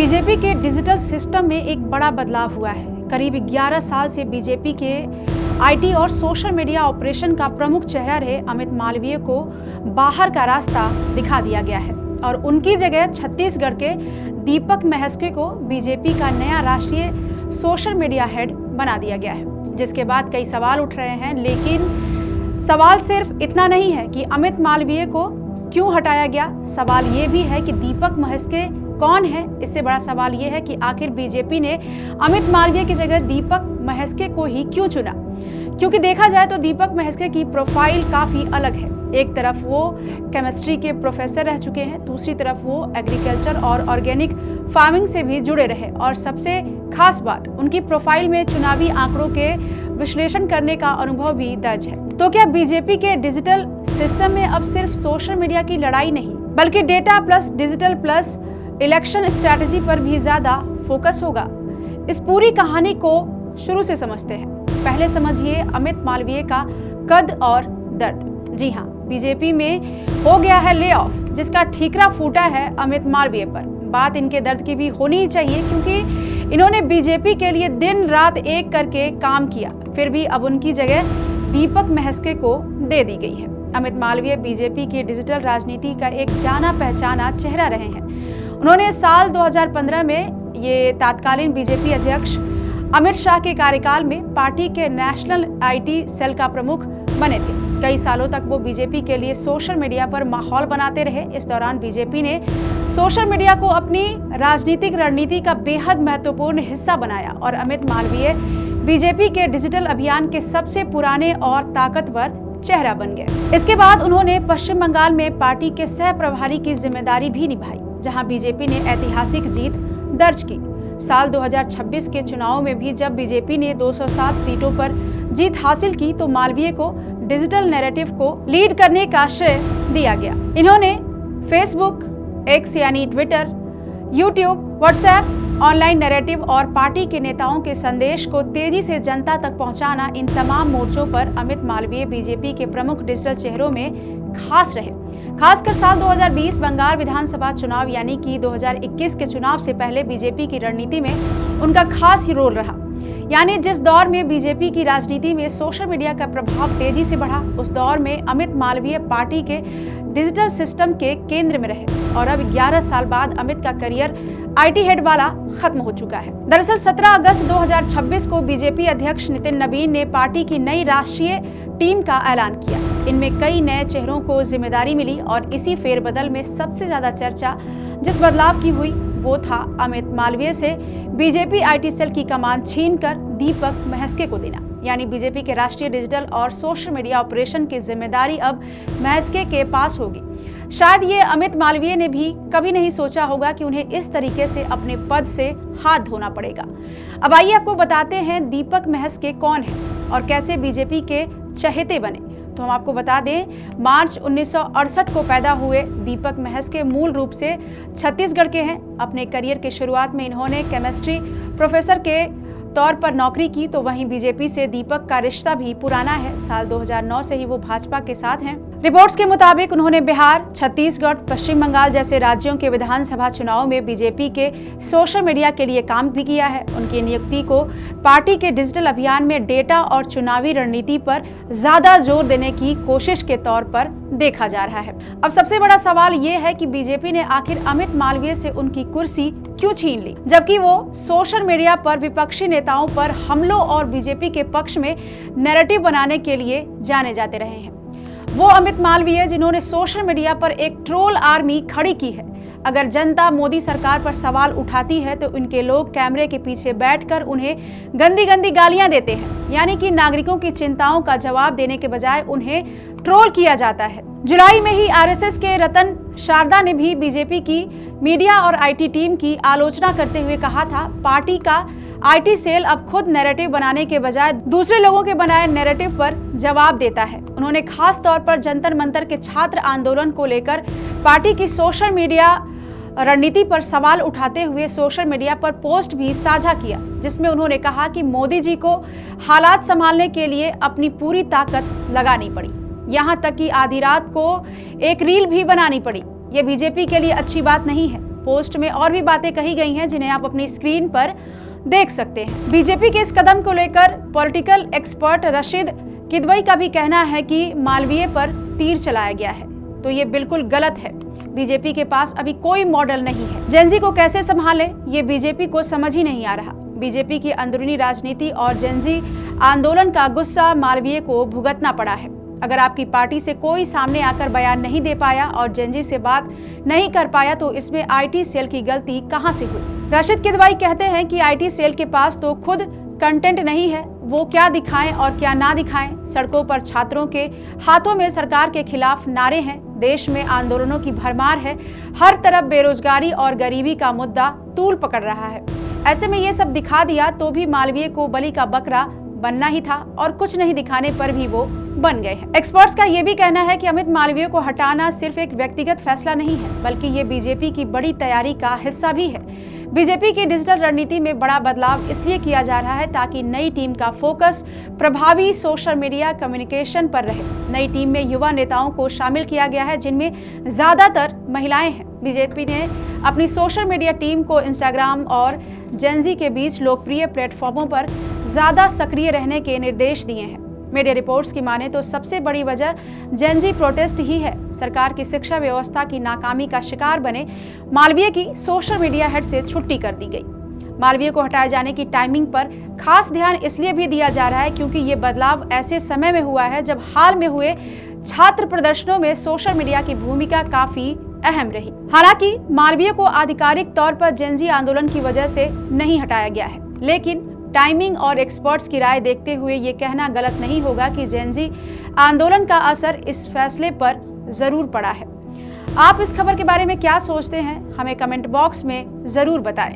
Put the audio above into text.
BJP के digital system में एक बड़ा बदलाव हुआ है। करीब 11 साल से बीजेपी के आईटी और सोशल मीडिया ऑपरेशन का प्रमुख चेहरा रहे अमित मालवीय को बाहर का रास्ता दिखा दिया गया है और उनकी जगह छत्तीसगढ़ के दीपक महस्के को बीजेपी का नया राष्ट्रीय सोशल मीडिया हेड बना दिया गया है, जिसके बाद कई सवाल उठ रहे हैं। लेकिन सवाल सिर्फ इतना नहीं है कि अमित मालवीय को क्यों हटाया गया, सवाल ये भी है कि दीपक महस्के कौन है। इससे बड़ा सवाल ये है कि आखिर बीजेपी ने अमित मालवीय की जगह दीपक महस्के को ही क्यों चुना, क्योंकि देखा जाए तो दीपक महस्के की प्रोफाइल काफी अलग है। एक तरफ वो केमिस्ट्री के प्रोफेसर रह चुके हैं, दूसरी तरफ वो एग्रीकल्चर और ऑर्गेनिक फार्मिंग से भी जुड़े रहे और सबसे खास बात उनकी प्रोफाइल में चुनावी आंकड़ों के विश्लेषण करने का अनुभव भी दर्ज है। तो क्या बीजेपी के डिजिटल सिस्टम में अब सिर्फ सोशल मीडिया की लड़ाई नहीं, बल्कि data plus digital plus election strategy पर भी ज्यादा फोकस होगा? इस पूरी कहानी को शुरू से समझते हैं। पहले समझिए अमित मालवीय का कद और दर्द। जी हाँ, बीजेपी में हो गया है ले ऑफ, जिसका ठीकरा फूटा है अमित मालवीय पर। बात इनके दर्द की भी होनी ही चाहिए, क्योंकि इन्होंने बीजेपी के लिए दिन रात एक करके काम किया, फिर भी अब उनकी जगह दीपक महस्के को दे दी गई है। अमित मालवीय बीजेपी की डिजिटल राजनीति का एक जाना पहचाना चेहरा रहे हैं। उन्होंने साल 2015 में ये तत्कालीन बीजेपी अध्यक्ष अमित शाह के कार्यकाल में पार्टी के नेशनल आईटी सेल का प्रमुख बने थे। कई सालों तक वो बीजेपी के लिए सोशल मीडिया पर माहौल बनाते रहे। इस दौरान बीजेपी ने सोशल मीडिया को अपनी राजनीतिक रणनीति का बेहद महत्वपूर्ण हिस्सा बनाया और अमित मालवीय बीजेपी के डिजिटल अभियान के सबसे पुराने और ताकतवर चेहरा बन गए। इसके बाद उन्होंने पश्चिम बंगाल में पार्टी के सह प्रभारी की जिम्मेदारी भी निभाई, जहां बीजेपी ने ऐतिहासिक जीत दर्ज की। साल 2026 के चुनाव में भी जब बीजेपी ने 207 सीटों पर जीत हासिल की, तो मालवीय को डिजिटल नैरेटिव को लीड करने का श्रेय दिया गया। इन्होंने फेसबुक, एक्स यानी Twitter, YouTube, WhatsApp, online narrative और पार्टी के नेताओं के संदेश को तेजी से जनता तक पहुंचाना, इन तमाम मोर्चों पर अमित मालवीय बीजेपी के प्रमुख डिजिटल चेहरों में खास रहे। खासकर साल 2020 बंगाल विधानसभा चुनाव यानी कि 2021 के चुनाव से पहले बीजेपी की रणनीति में उनका खास रोल रहा। यानी जिस दौर में बीजेपी की राजनीति में सोशल मीडिया का प्रभाव तेजी से बढ़ा, उस दौर में अमित मालवीय पार्टी के डिजिटल सिस्टम के केंद्र में रहे। और अब 11 साल बाद अमित का करियर आईटी हेड वाला खत्म हो चुका है। दरअसल 17 अगस्त 2026 को बीजेपी अध्यक्ष नितिन नवीन ने पार्टी की नई राष्ट्रीय टीम का ऐलान किया। इनमें कई नए चेहरों को जिम्मेदारी मिली और इसी फेरबदल में सबसे ज्यादा चर्चा जिस बदलाव की हुई वो था अमित मालवीय से बीजेपी आईटी सेल की कमान छीनकर दीपक महस्के को देना। यानी बीजेपी के राष्ट्रीय डिजिटल और सोशल मीडिया ऑपरेशन की जिम्मेदारी अब महस्के के पास होगी। शायद ये अमित मालवीय ने भी कभी नहीं सोचा होगा कि उन्हें इस तरीके से अपने पद से हाथ धोना पड़ेगा। अब आइए आपको बताते हैं दीपक महस्के कौन है और कैसे बीजेपी के चहेते बने। तो हम आपको बता दें, मार्च 1968 को पैदा हुए दीपक महस्के मूल रूप से छत्तीसगढ़ के हैं। अपने करियर की शुरुआत में इन्होंने केमिस्ट्री प्रोफेसर के तौर पर नौकरी की, तो वहीं बीजेपी से दीपक का रिश्ता भी पुराना है। साल 2009 से ही वो भाजपा के साथ हैं। रिपोर्ट्स के मुताबिक उन्होंने बिहार, छत्तीसगढ़, पश्चिम बंगाल जैसे राज्यों के विधानसभा चुनाव में बीजेपी के सोशल मीडिया के लिए काम भी किया है। उनकी नियुक्ति को पार्टी के डिजिटल अभियान में डेटा और चुनावी रणनीति पर ज्यादा जोर देने की कोशिश के तौर पर देखा जा रहा है। अब सबसे बड़ा सवाल ये है कि बीजेपी ने आखिर अमित मालवीय से उनकी कुर्सी क्यों छीन ली, जबकि वो सोशल मीडिया पर विपक्षी नेताओं पर हमलों और बीजेपी के पक्ष में नैरेटिव बनाने के लिए जाने जाते रहे हैं। वो अमित मालवीय जिन्होंने सोशल मीडिया पर एक ट्रोल आर्मी खड़ी की है। अगर जनता मोदी सरकार पर सवाल उठाती है तो इनके लोग कैमरे के पीछे बैठकर उन्हें गंदी गंदी गालियां देते हैं। यानी कि नागरिकों की चिंताओं का जवाब देने के बजाय उन्हें ट्रोल किया जाता है। जुलाई में ही आरएसएस के रतन शारदा ने भी बीजेपी की मीडिया और आईटी टीम की आलोचना करते हुए कहा था, पार्टी का आईटी सेल अब खुद नैरेटिव बनाने के बजाय दूसरे लोगों के बनाए नैरेटिव पर जवाब देता है। उन्होंने खास तौर पर जंतर मंतर के छात्र आंदोलन को लेकर पार्टी की सोशल मीडिया रणनीति पर सवाल उठाते हुए सोशल मीडिया पर पोस्ट भी साझा किया, जिसमें उन्होंने कहा कि मोदी जी को हालात संभालने के लिए अपनी पूरी ताकत लगानी पड़ी। यहाँ तक कि आधी रात को एक रील भी बनानी पड़ी। ये बीजेपी के लिए अच्छी बात नहीं है। पोस्ट में और भी बातें कही गई हैं जिन्हें आप अपनी स्क्रीन पर देख सकते हैं। बीजेपी के इस कदम को लेकर पॉलिटिकल एक्सपर्ट रशीद किदवई का भी कहना है कि मालवीय पर तीर चलाया गया है, तो ये बिल्कुल गलत है। बीजेपी के पास अभी कोई मॉडल नहीं है। जेनजी को कैसे संभाले ये बीजेपी को समझ ही नहीं आ रहा। बीजेपी की अंदरूनी राजनीति और जेनजी आंदोलन का गुस्सा मालवीय को भुगतना पड़ा है। अगर आपकी पार्टी से कोई सामने आकर बयान नहीं दे पाया और जेनजी से बात नहीं कर पाया तो इसमें आईटी सेल की गलती कहां से हुई? रशीद किदवई कहते हैं कि आईटी सेल के पास तो खुद कंटेंट नहीं है, वो क्या दिखाएं और क्या ना दिखाएं। सड़कों पर छात्रों के हाथों में सरकार के खिलाफ नारे हैं, देश में आंदोलनों की भरमार है, हर तरफ बेरोजगारी और गरीबी का मुद्दा तूल पकड़ रहा है। ऐसे में ये सब दिखा दिया तो भी मालवीय को बलि का बकरा बनना ही था और कुछ नहीं दिखाने पर भी वो बन गए हैं। एक्सपर्ट्स का ये भी कहना है कि अमित मालवीय को हटाना सिर्फ एक व्यक्तिगत फैसला नहीं है, बल्कि ये बीजेपी की बड़ी तैयारी का हिस्सा भी है। बीजेपी की डिजिटल रणनीति में बड़ा बदलाव इसलिए किया जा रहा है ताकि नई टीम का फोकस प्रभावी सोशल मीडिया कम्युनिकेशन पर रहे। नई टीम में युवा नेताओं को शामिल किया गया है जिनमें ज्यादातर महिलाएं हैं। बीजेपी ने अपनी सोशल मीडिया टीम को इंस्टाग्राम और जेनजी के बीच लोकप्रिय प्लेटफॉर्मों पर ज्यादा सक्रिय रहने के निर्देश दिए हैं। मीडिया रिपोर्ट्स की माने तो सबसे बड़ी वजह जेनजी प्रोटेस्ट ही है। सरकार की शिक्षा व्यवस्था की नाकामी का शिकार बने मालवीय की सोशल मीडिया हेड से छुट्टी कर दी गई। मालवीय को हटाए जाने की टाइमिंग पर खास ध्यान इसलिए भी दिया जा रहा है क्योंकि ये बदलाव ऐसे समय में हुआ है जब हाल में हुए छात्र प्रदर्शनों में सोशल मीडिया की भूमिका काफी अहम रही। हालांकि मालवीय को आधिकारिक तौर पर जेनजी आंदोलन की वजह से नहीं हटाया गया है, लेकिन टाइमिंग और एक्सपर्ट्स की राय देखते हुए ये कहना गलत नहीं होगा कि जेनजी आंदोलन का असर इस फैसले पर जरूर पड़ा है। आप इस खबर के बारे में क्या सोचते हैं? हमें कमेंट बॉक्स में जरूर बताएं।